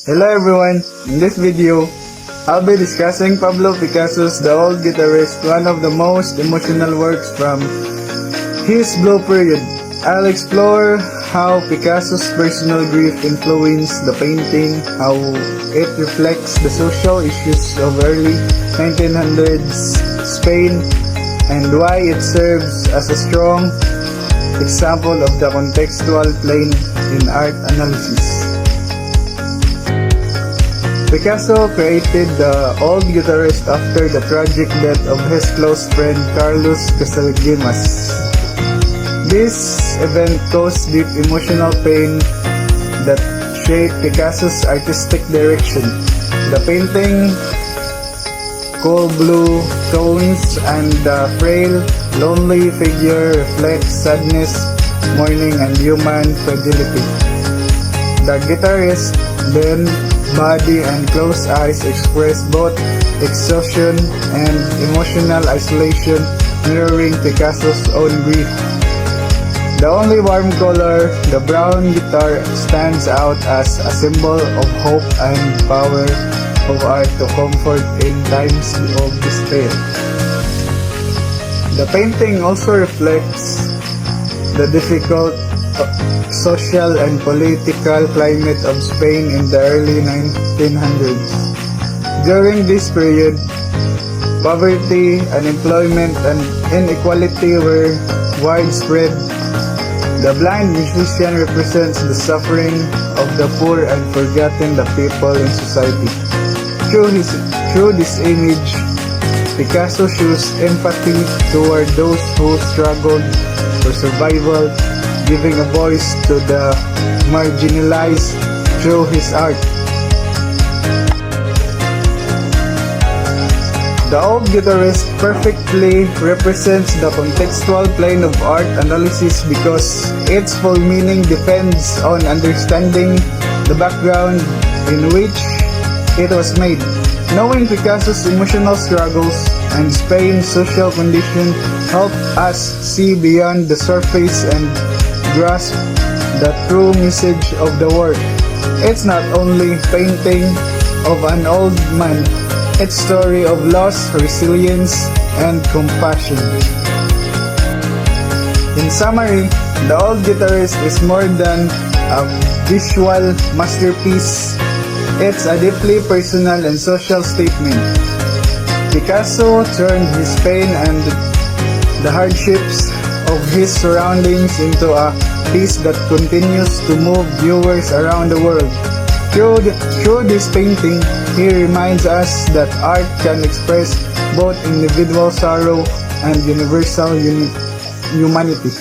Hello everyone, in this video, I'll be discussing Pablo Picasso's The Old Guitarist, one of the most emotional works from his Blue period. I'll explore how Picasso's personal grief influenced the painting, how it reflects the social issues of early 1900s Spain, and why it serves as a strong example of the contextual plane in art analysis. Picasso created The Old Guitarist after the tragic death of his close friend Carlos Casagemas. This event caused deep emotional pain that shaped Picasso's artistic direction. The painting, cool blue tones, and the frail, lonely figure reflects sadness, mourning, and human fragility. The guitarist then body and closed eyes express both exhaustion and emotional isolation, mirroring Picasso's own grief. The only warm color, the brown guitar, stands out as a symbol of hope and power of art to comfort in times of despair. The painting also reflects the difficult social and political climate of Spain in the early 1900s. During this period, poverty, unemployment, and inequality were widespread. The blind musician represents the suffering of the poor and forgotten the people in society. Through this image, Picasso shows empathy toward those who struggled for survival, giving a voice to the marginalized through his art. The Old Guitarist perfectly represents the contextual plane of art analysis because its full meaning depends on understanding the background in which it was made. Knowing Picasso's emotional struggles and Spain's social condition help us see beyond the surface and grasp the true message of the work. It's not only painting of an old man, it's story of loss, resilience, and compassion. In summary, The Old Guitarist is more than a visual masterpiece. It's a deeply personal and social statement. Picasso turned his pain and the hardships of his surroundings into a piece that continues to move viewers around the world. Through this painting, he reminds us that art can express both individual sorrow and universal humanity.